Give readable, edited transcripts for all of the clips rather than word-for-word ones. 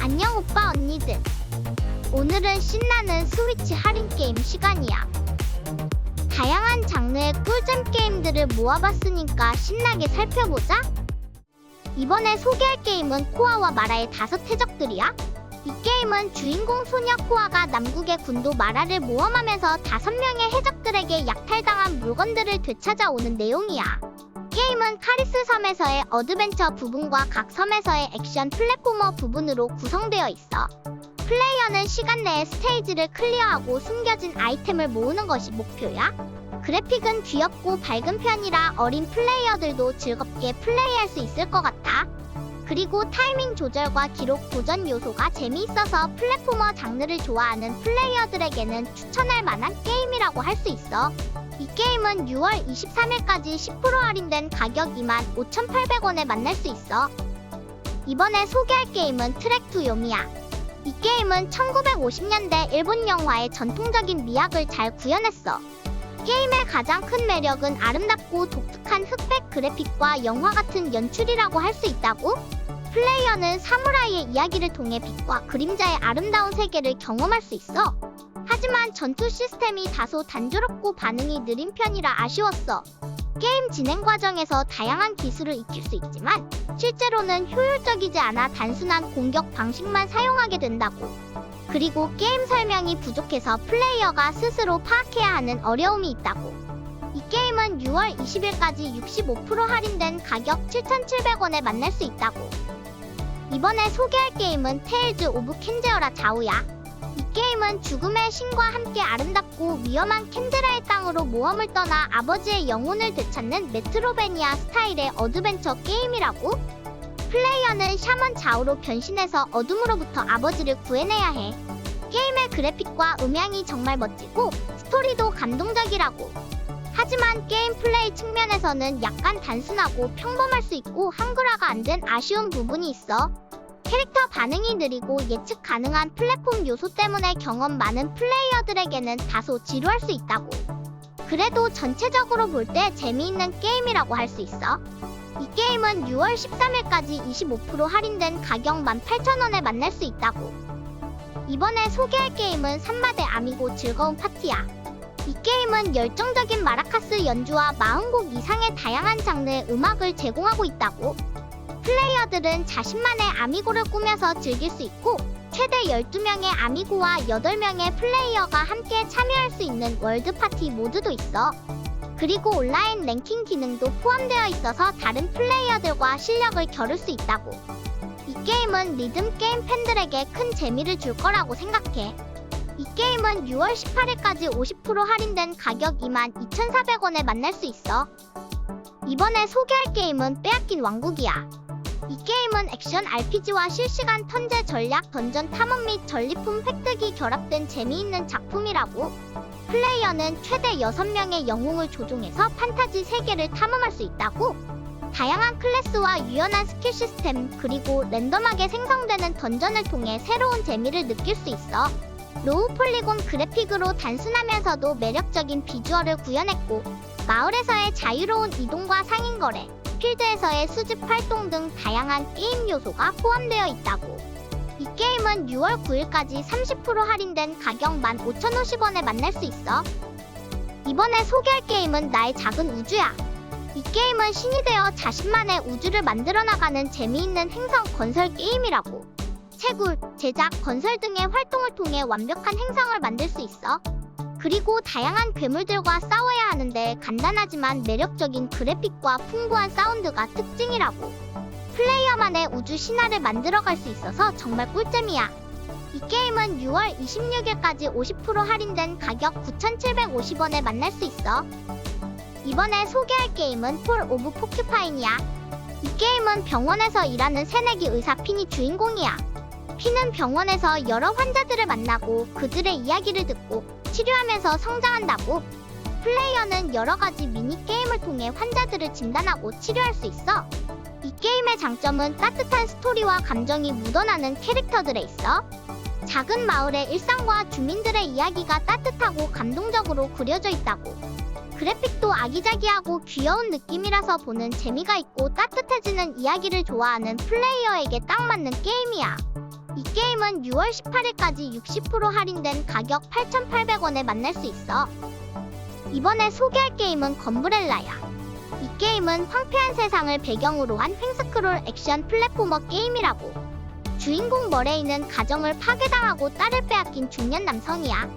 안녕 오빠 언니들. 오늘은 신나는 스위치 할인 게임 시간이야. 다양한 장르의 꿀잼 게임들을 모아봤으니까 신나게 살펴보자. 이번에 소개할 게임은 코아와 마라의 5해적들이야. 이 게임은 주인공 소녀 코아가 남국의 군도 마라를 모험하면서 5명의 해적들에게 약탈당한 물건들을 되찾아오는 내용이야. 게임은 카리스 섬에서의 어드벤처 부분과 각 섬에서의 액션 플랫포머 부분으로 구성되어 있어. 플레이어는 시간 내에 스테이지를 클리어하고 숨겨진 아이템을 모으는 것이 목표야. 그래픽은 귀엽고 밝은 편이라 어린 플레이어들도 즐겁게 플레이할 수 있을 것 같아. 그리고 타이밍 조절과 기록 도전 요소가 재미있어서 플랫포머 장르를 좋아하는 플레이어들에게는 추천할 만한 게임이라고 할 수 있어. 이 게임은 6월 23일까지 10% 할인된 가격 25,800원에 만날 수 있어. 이번에 소개할 게임은 트랙2 요미야. 이 게임은 1950년대 일본 영화의 전통적인 미학을 잘 구현했어. 게임의 가장 큰 매력은 아름답고 독특한 흑백 그래픽과 영화 같은 연출이라고 할 수 있다고? 플레이어는 사무라이의 이야기를 통해 빛과 그림자의 아름다운 세계를 경험할 수 있어. 하지만 전투 시스템이 다소 단조롭고 반응이 느린 편이라 아쉬웠어. 게임 진행 과정에서 다양한 기술을 익힐 수 있지만 실제로는 효율적이지 않아 단순한 공격 방식만 사용하게 된다고. 그리고 게임 설명이 부족해서 플레이어가 스스로 파악해야 하는 어려움이 있다고. 이 게임은 6월 20일까지 65% 할인된 가격 7,700원에 만날 수 있다고. 이번에 소개할 게임은 테일즈 오브 켄제어라 자우야. 이 게임은 죽음의 신과 함께 아름답고 위험한 켄제라의 땅으로 모험을 떠나 아버지의 영혼을 되찾는 메트로베니아 스타일의 어드벤처 게임이라고. 플레이어는 샤먼 자우로 변신해서 어둠으로부터 아버지를 구해내야 해. 게임의 그래픽과 음향이 정말 멋지고 스토리도 감동적이라고. 하지만 게임 플레이 측면에서는 약간 단순하고 평범할 수 있고 한글화가 안 된 아쉬운 부분이 있어. 캐릭터 반응이 느리고 예측 가능한 플랫폼 요소 때문에 경험 많은 플레이어들에게는 다소 지루할 수 있다고. 그래도 전체적으로 볼 때 재미있는 게임이라고 할 수 있어. 이 게임은 6월 13일까지 25% 할인된 가격 18,000원에 만날 수 있다고. 이번에 소개할 게임은 산마대 아미고 즐거운 파티야. 이 게임은 열정적인 마라카스 연주와 40곡 이상의 다양한 장르의 음악을 제공하고 있다고. 플레이어들은 자신만의 아미고를 꾸며서 즐길 수 있고 최대 12명의 아미고와 8명의 플레이어가 함께 참여할 수 있는 월드 파티 모드도 있어. 그리고 온라인 랭킹 기능도 포함되어 있어서 다른 플레이어들과 실력을 겨룰 수 있다고. 이 게임은 리듬 게임 팬들에게 큰 재미를 줄 거라고 생각해. 이 게임은 6월 18일까지 50% 할인된 가격 22,400원에 만날 수 있어. 이번에 소개할 게임은 빼앗긴 왕국이야. 이 게임은 액션 RPG와 실시간 턴제 전략 던전 탐험 및 전리품 획득이 결합된 재미있는 작품이라고. 플레이어는 최대 6명의 영웅을 조종해서 판타지 세계를 탐험할 수 있다고. 다양한 클래스와 유연한 스킬 시스템 그리고 랜덤하게 생성되는 던전을 통해 새로운 재미를 느낄 수 있어. 로우 폴리곤 그래픽으로 단순하면서도 매력적인 비주얼을 구현했고 마을에서의 자유로운 이동과 상인거래, 필드에서의 수집 활동 등 다양한 게임 요소가 포함되어 있다고. 이 게임은 6월 9일까지 30% 할인된 가격 15,050원에 만날 수 있어. 이번에 소개할 게임은 나의 작은 우주야. 이 게임은 신이 되어 자신만의 우주를 만들어 나가는 재미있는 행성 건설 게임이라고. 채굴, 제작, 건설 등의 활동을 통해 완벽한 행성을 만들 수 있어. 그리고 다양한 괴물들과 싸워야 하는데 간단하지만 매력적인 그래픽과 풍부한 사운드가 특징이라고. 플레이어만의 우주 신화를 만들어갈 수 있어서 정말 꿀잼이야. 이 게임은 6월 26일까지 50% 할인된 가격 9,750원에 만날 수 있어. 이번에 소개할 게임은 폴 오브 포큐파인이야. 이 게임은 병원에서 일하는 새내기 의사 핀이 주인공이야. 핀은 병원에서 여러 환자들을 만나고 그들의 이야기를 듣고 치료하면서 성장한다고. 플레이어는 여러 가지 미니게임을 통해 환자들을 진단하고 치료할 수 있어. 이 게임의 장점은 따뜻한 스토리와 감정이 묻어나는 캐릭터들에 있어. 작은 마을의 일상과 주민들의 이야기가 따뜻하고 감동적으로 그려져 있다고. 그래픽도 아기자기하고 귀여운 느낌이라서 보는 재미가 있고 따뜻해지는 이야기를 좋아하는 플레이어에게 딱 맞는 게임이야. 이 게임은 6월 18일까지 60% 할인된 가격 8,800원에 만날 수 있어. 이번에 소개할 게임은 검브렐라야. 이 게임은 황폐한 세상을 배경으로 한 횡스크롤 액션 플랫포머 게임이라고. 주인공 머레이는 가정을 파괴당하고 딸을 빼앗긴 중년 남성이야.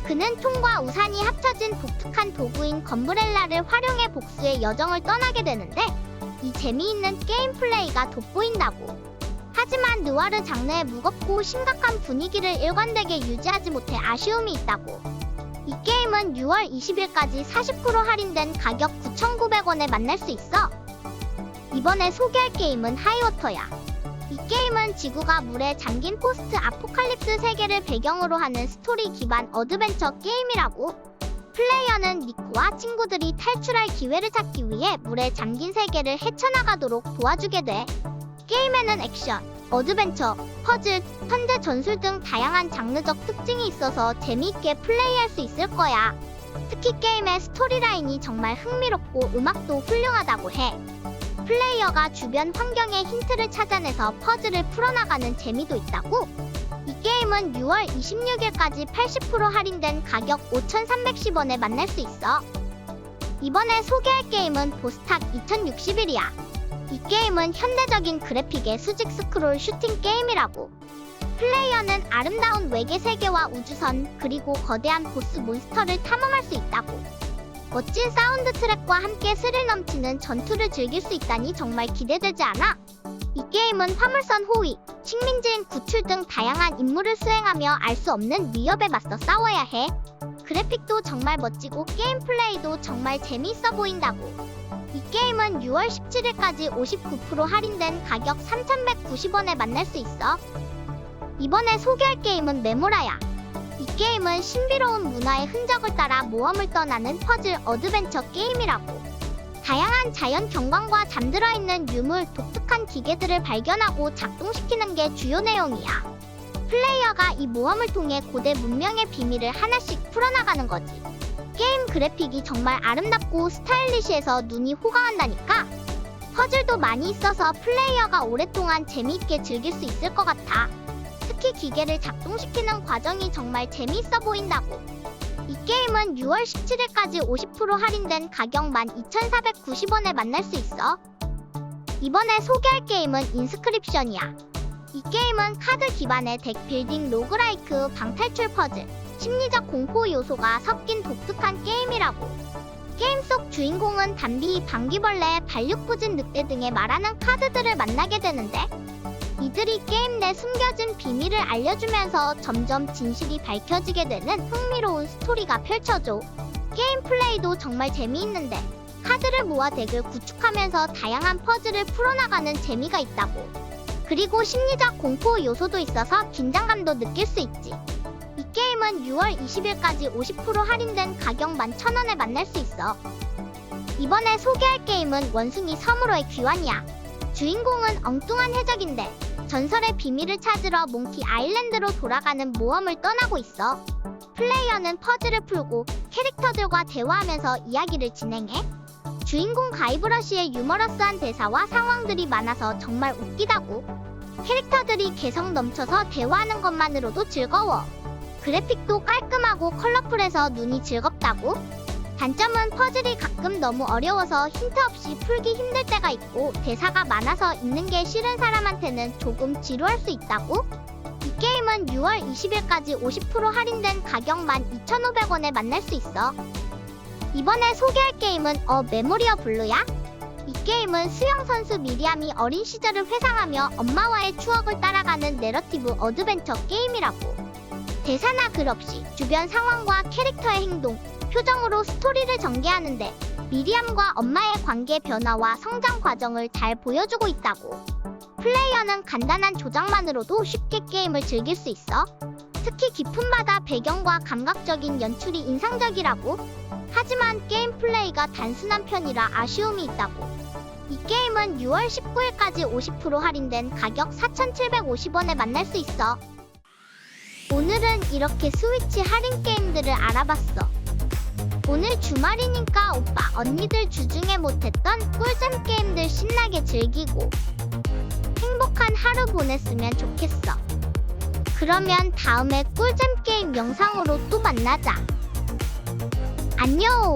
그는 총과 우산이 합쳐진 독특한 도구인 검브렐라를 활용해 복수의 여정을 떠나게 되는데, 이 재미있는 게임 플레이가 돋보인다고. 하지만 느와르 장르의 무겁고 심각한 분위기를 일관되게 유지하지 못해 아쉬움이 있다고. 이 게임은 6월 20일까지 40% 할인된 가격 9,900원에 만날 수 있어. 이번에 소개할 게임은 하이워터야. 이 게임은 지구가 물에 잠긴 포스트 아포칼립스 세계를 배경으로 하는 스토리 기반 어드벤처 게임이라고. 플레이어는 니코와 친구들이 탈출할 기회를 찾기 위해 물에 잠긴 세계를 헤쳐나가도록 도와주게 돼. 게임에는 액션, 어드벤처, 퍼즐, 현대 전술 등 다양한 장르적 특징이 있어서 재미있게 플레이할 수 있을 거야. 특히 게임의 스토리라인이 정말 흥미롭고 음악도 훌륭하다고 해. 플레이어가 주변 환경의 힌트를 찾아내서 퍼즐을 풀어나가는 재미도 있다고. 이 게임은 6월 26일까지 80% 할인된 가격 5,310원에 만날 수 있어. 이번에 소개할 게임은 보스탁 2061이야. 이 게임은 현대적인 그래픽의 수직 스크롤 슈팅 게임이라고. 플레이어는 아름다운 외계 세계와 우주선, 그리고 거대한 보스 몬스터를 탐험할 수 있다고. 멋진 사운드 트랙과 함께 스릴 넘치는 전투를 즐길 수 있다니 정말 기대되지 않아? 이 게임은 화물선 호위, 식민지인 구출 등 다양한 임무를 수행하며 알 수 없는 위협에 맞서 싸워야 해. 그래픽도 정말 멋지고 게임 플레이도 정말 재미있어 보인다고. 이 게임은 6월 17일까지 59% 할인된 가격 3,190원에 만날 수 있어. 이번에 소개할 게임은 메모라야. 이 게임은 신비로운 문화의 흔적을 따라 모험을 떠나는 퍼즐 어드벤처 게임이라고. 다양한 자연 경관과 잠들어 있는 유물, 독특한 기계들을 발견하고 작동시키는 게 주요 내용이야. 플레이어가 이 모험을 통해 고대 문명의 비밀을 하나씩 풀어나가는 거지. 게임 그래픽이 정말 아름답고 스타일리시해서 눈이 호강한다니까. 퍼즐도 많이 있어서 플레이어가 오랫동안 재미있게 즐길 수 있을 것 같아. 특히 기계를 작동시키는 과정이 정말 재미있어 보인다고. 이 게임은 6월 17일까지 50% 할인된 가격 12,490원에 만날 수 있어. 이번에 소개할 게임은 인스크립션이야. 이 게임은 카드 기반의 덱 빌딩 로그라이크 방탈출 퍼즐, 심리적 공포 요소가 섞인 독특한 게임이라고. 게임 속 주인공은 담비, 방귀벌레, 반륙부진 늑대 등의 말하는 카드들을 만나게 되는데, 이들이 게임 내 숨겨진 비밀을 알려주면서 점점 진실이 밝혀지게 되는 흥미로운 스토리가 펼쳐져. 게임 플레이도 정말 재미있는데, 카드를 모아 덱을 구축하면서 다양한 퍼즐을 풀어나가는 재미가 있다고. 그리고 심리적 공포 요소도 있어서 긴장감도 느낄 수 있지. 이 게임은 6월 20일까지 50% 할인된 가격 11,000원에 만날 수 있어. 이번에 소개할 게임은 원숭이 섬으로의 귀환이야. 주인공은 엉뚱한 해적인데 전설의 비밀을 찾으러 몽키 아일랜드로 돌아가는 모험을 떠나고 있어. 플레이어는 퍼즐을 풀고 캐릭터들과 대화하면서 이야기를 진행해. 주인공 가이브러시의 유머러스한 대사와 상황들이 많아서 정말 웃기다고. 캐릭터들이 개성 넘쳐서 대화하는 것만으로도 즐거워. 그래픽도 깔끔하고 컬러풀해서 눈이 즐겁다고. 단점은 퍼즐이 가끔 너무 어려워서 힌트 없이 풀기 힘들 때가 있고, 대사가 많아서 읽는 게 싫은 사람한테는 조금 지루할 수 있다고. 이 게임은 6월 20일까지 50% 할인된 가격 12,500원에 만날 수 있어. 이번에 소개할 게임은 메모리어 블루야. 이 게임은 수영선수 미리암이 어린 시절을 회상하며 엄마와의 추억을 따라가는 내러티브 어드벤처 게임이라고. 대사나 글 없이 주변 상황과 캐릭터의 행동, 표정으로 스토리를 전개하는데, 미리암과 엄마의 관계 변화와 성장 과정을 잘 보여주고 있다고. 플레이어는 간단한 조작만으로도 쉽게 게임을 즐길 수 있어. 특히 깊은 바다 배경과 감각적인 연출이 인상적이라고. 하지만 게임 플레이가 단순한 편이라 아쉬움이 있다고. 이 게임은 6월 19일까지 50% 할인된 가격 4,750원에 만날 수 있어. 오늘은 이렇게 스위치 할인 게임들을 알아봤어. 오늘 주말이니까 오빠 언니들 주중에 못했던 꿀잼 게임들 신나게 즐기고 행복한 하루 보냈으면 좋겠어. 그러면 다음에 꿀잼 게임 영상으로 또 만나자. 안녕.